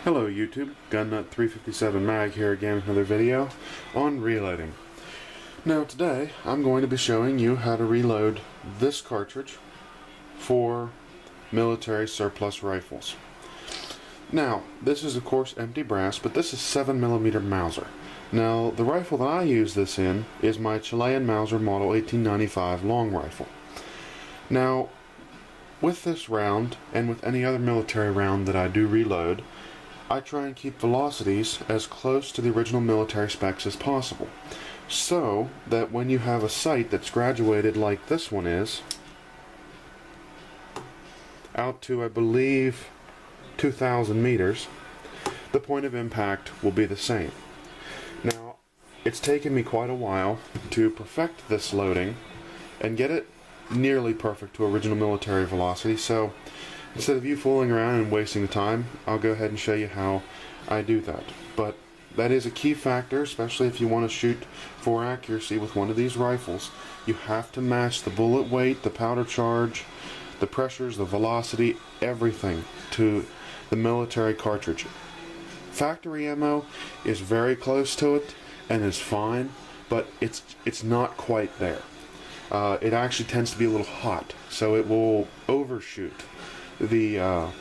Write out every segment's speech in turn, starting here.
Hello YouTube, GunNut357Mag here again with another video on reloading. Now today I'm going to be showing you how to reload this cartridge for military surplus rifles. Now this is of course empty brass, but this is 7mm Mauser. Now the rifle that I use this in is my Chilean Mauser Model 1895 long rifle. Now with this round and with any other military round that I do reload, I try and keep velocities as close to the original military specs as possible, so that when you have a sight that's graduated like this one is, out to I believe 2,000 meters, the point of impact will be the same. Now, it's taken me quite a while to perfect this loading and get it nearly perfect to original military velocity, so instead of you fooling around and wasting the time, I'll go ahead and show you how I do that. But that is a key factor, especially if you want to shoot for accuracy with one of these rifles. You have to match the bullet weight, the powder charge, the pressures, the velocity, everything to the military cartridge. Factory ammo is very close to it and is fine, but it's not quite there. It actually tends to be a little hot, so it will overshoot the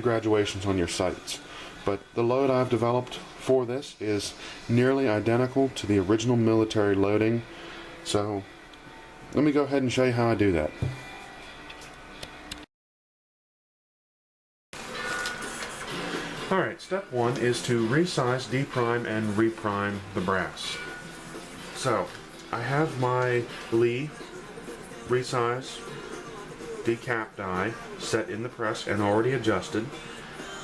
graduations on your sights. But the load I've developed for this is nearly identical to the original military loading, so let me go ahead and show you how I do that. Alright, step one is to resize, deprime, and reprime the brass. So, I have my Lee resize decap die set in the press and already adjusted.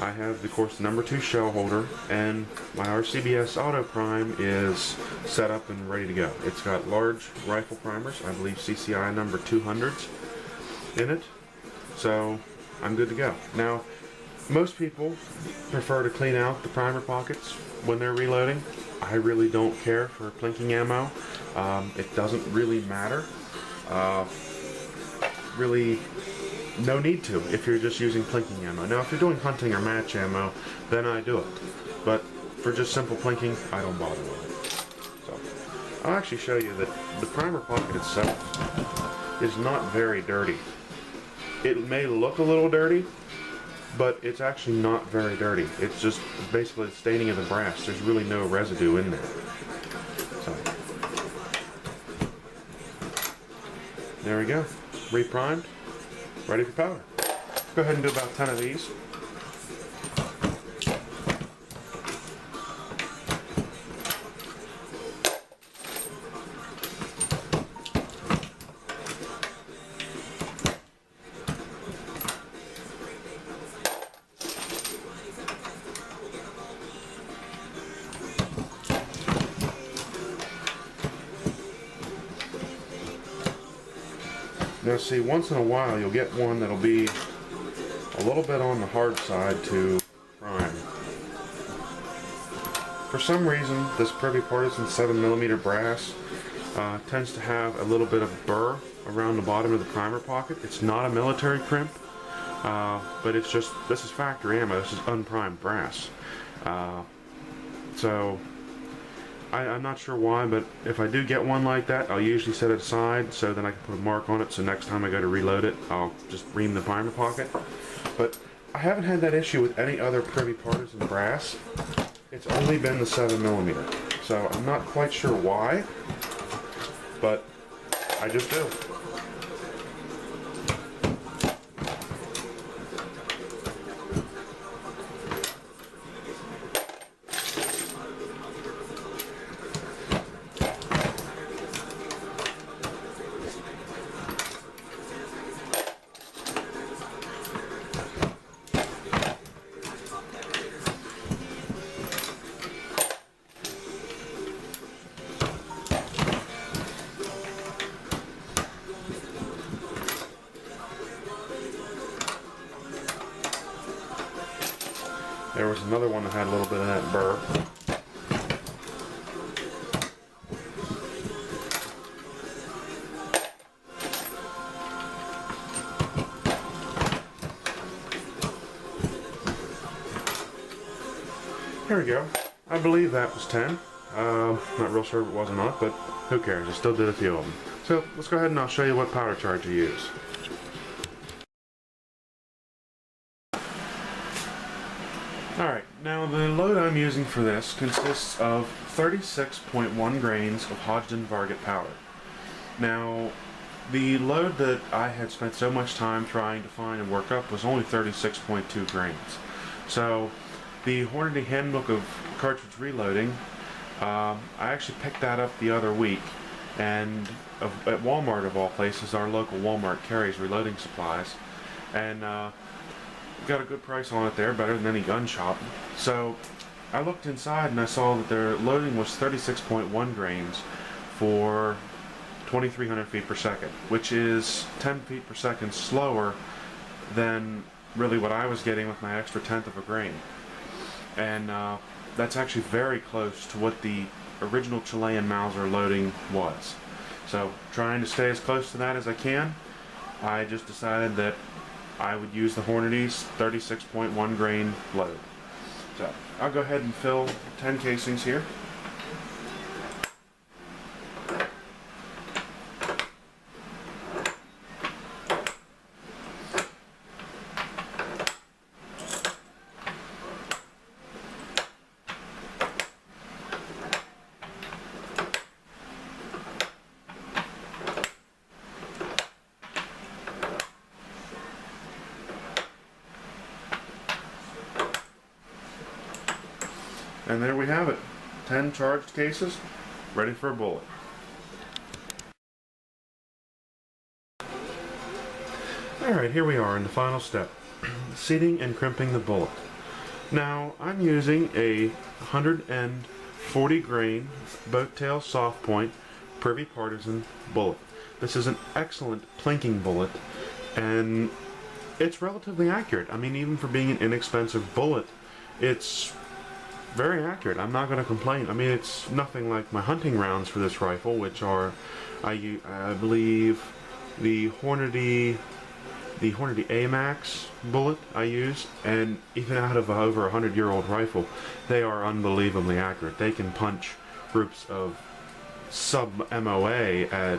I have, of course, the number 2 shell holder, and my RCBS auto prime is set up and ready to go. It's got large rifle primers, I believe CCI number 200s in it, so I'm good to go. Now, most people prefer to clean out the primer pockets when they're reloading. I really don't care for plinking ammo. It doesn't really matter. Really no need to if you're just using plinking ammo. Now if you're doing hunting or match ammo, then I do it. But for just simple plinking, I don't bother with it. So I'll actually show you that the primer pocket itself is not very dirty. It may look a little dirty, but it's actually not very dirty. It's just basically the staining of the brass. There's really no residue in there. So there we go. Reprimed, ready for powder. Go ahead and do about 10 of these. Now see, once in a while you'll get one that'll be a little bit on the hard side to prime. For some reason, this Privy Partisan 7mm brass tends to have a little bit of burr around the bottom of the primer pocket. It's not a military crimp, but it's just, this is factory ammo, this is unprimed brass. So I'm not sure why, but if I do get one like that, I'll usually set it aside so then I can put a mark on it, so next time I go to reload it, I'll just ream the primer pocket. But I haven't had that issue with any other Privy Partisan brass. It's only been the 7mm. So I'm not quite sure why, but I just do. There was another one that had a little bit of that burr. Here we go. I believe that was 10. Not real sure if it was or not, but who cares? I still did a few of them. So let's go ahead and I'll show you what powder charge to use. Alright, now the load I'm using for this consists of 36.1 grains of Hodgdon-Varget powder. Now, the load that I had spent so much time trying to find and work up was only 36.2 grains. So, the Hornady Handbook of Cartridge Reloading, I actually picked that up the other week, and at Walmart of all places, our local Walmart carries reloading supplies, and got a good price on it there, better than any gun shop. So I looked inside and I saw that their loading was 36.1 grains for 2,300 feet per second, which is 10 feet per second slower than really what I was getting with my extra tenth of a grain. And that's actually very close to what the original Chilean Mauser loading was. So trying to stay as close to that as I can, I just decided that I would use the Hornady's 36.1 grain load. So I'll go ahead and fill 10 casings here. And there we have it. 10 charged cases, ready for a bullet. Alright, here we are in the final step. Seating and crimping the bullet. Now, I'm using a 140 grain boat tail soft point Privy Partisan bullet. This is an excellent plinking bullet, and it's relatively accurate. I mean, even for being an inexpensive bullet, it's very accurate. I'm not going to complain. I mean, it's nothing like my hunting rounds for this rifle, which are, I believe, the Hornady AMAX bullet I use, and even out of over 100-year-old rifle, they are unbelievably accurate. They can punch groups of sub-MOA at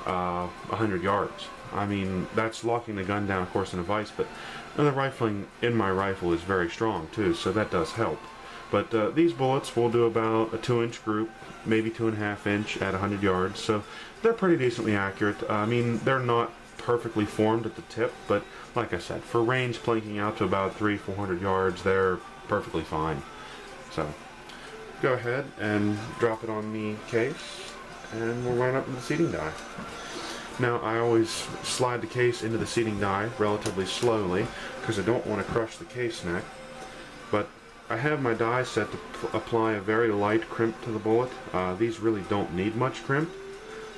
100 yards. I mean, that's locking the gun down, of course, in a vise, but the rifling in my rifle is very strong, too, so that does help. But these bullets will do about a 2-inch group, maybe 2.5 inch at 100 yards, so they're pretty decently accurate. I mean, they're not perfectly formed at the tip, but like I said, for range plinking out to about 300-400 yards, they're perfectly fine. So, go ahead and drop it on the case, and we'll run up to the seating die. Now, I always slide the case into the seating die relatively slowly, because I don't want to crush the case neck, but I have my die set to apply a very light crimp to the bullet. These really don't need much crimp.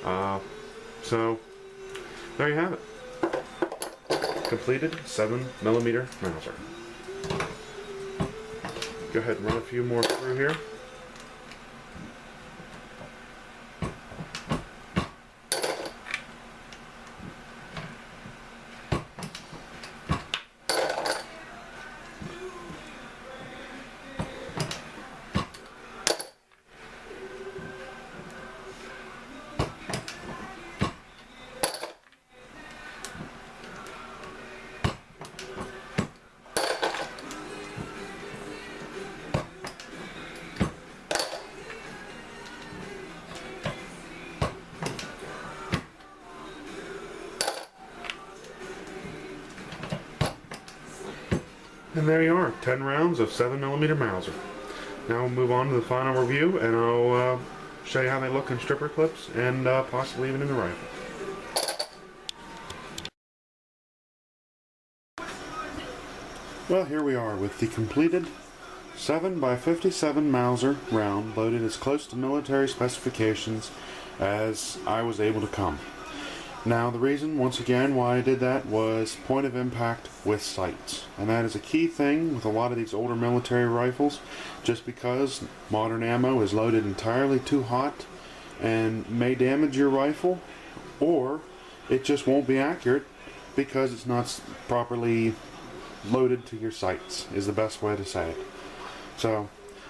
So, there you have it. Completed 7mm Mauser. Go ahead and run a few more through here. And there you are, 10 rounds of 7mm Mauser. Now we'll move on to the final review, and I'll show you how they look in stripper clips and possibly even in the rifle. Well, here we are with the completed 7x57 Mauser round, loaded as close to military specifications as I was able to come. Now, the reason, once again, why I did that was point of impact with sights. And that is a key thing with a lot of these older military rifles, just because modern ammo is loaded entirely too hot and may damage your rifle, or it just won't be accurate because it's not properly loaded to your sights, is the best way to say it. So,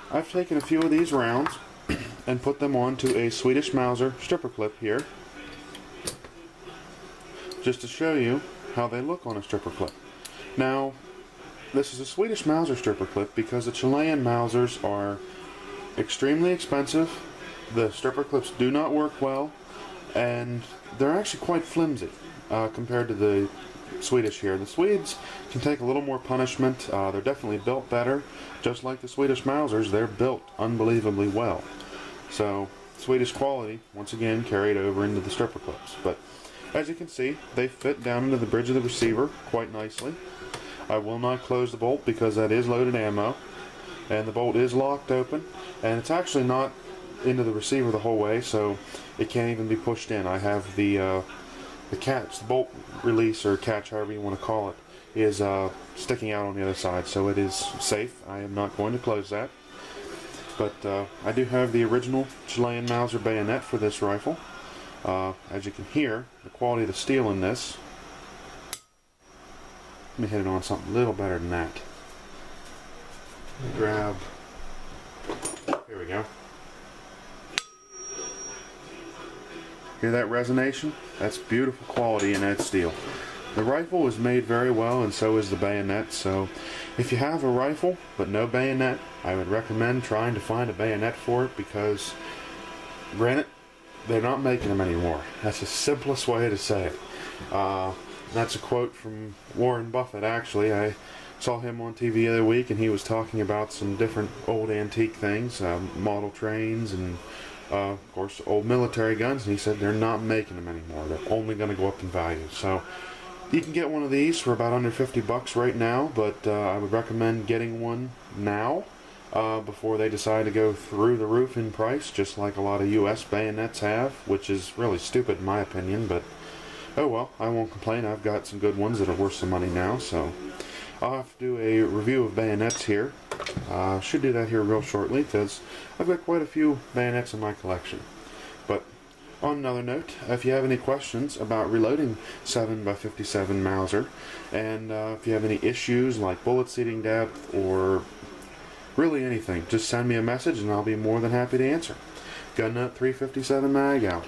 I've taken a few of these rounds and put them onto a Swedish Mauser stripper clip here, just to show you how they look on a stripper clip. Now, this is a Swedish Mauser stripper clip because the Chilean Mausers are extremely expensive. The stripper clips do not work well, and they're actually quite flimsy compared to the Swedish here. The Swedes can take a little more punishment. They're definitely built better. Just like the Swedish Mausers, they're built unbelievably well. So, Swedish quality, once again, carried over into the stripper clips. But, as you can see, they fit down into the bridge of the receiver quite nicely. I will not close the bolt because that is loaded ammo. And the bolt is locked open. And it's actually not into the receiver the whole way, so it can't even be pushed in. I have the catch, the bolt release, or catch, however you want to call it, is sticking out on the other side, so it is safe. I am not going to close that. But I do have the original Chilean Mauser bayonet for this rifle. As you can hear, the quality of the steel in this. Let me hit it on something a little better than that. Grab. Here we go. Hear that resonation? That's beautiful quality in that steel. The rifle was made very well, and so is the bayonet, so if you have a rifle but no bayonet, I would recommend trying to find a bayonet for it, because granted, they're not making them anymore. That's the simplest way to say it. That's a quote from Warren Buffett, actually. I saw him on TV the other week, and he was talking about some different old antique things, model trains, and of course old military guns, and he said they're not making them anymore. They're only going to go up in value. So you can get one of these for about under 50 bucks right now, but I would recommend getting one now before they decide to go through the roof in price, just like a lot of US bayonets have, which is really stupid in my opinion, but oh well, I won't complain. I've got some good ones that are worth some money now, so I'll have to do a review of bayonets here. Should do that here real shortly, because I've got quite a few bayonets in my collection. But on another note, if you have any questions about reloading 7x57 Mauser, and if you have any issues like bullet seating depth or really anything, just send me a message and I'll be more than happy to answer. Gun Nut 357 Mag out.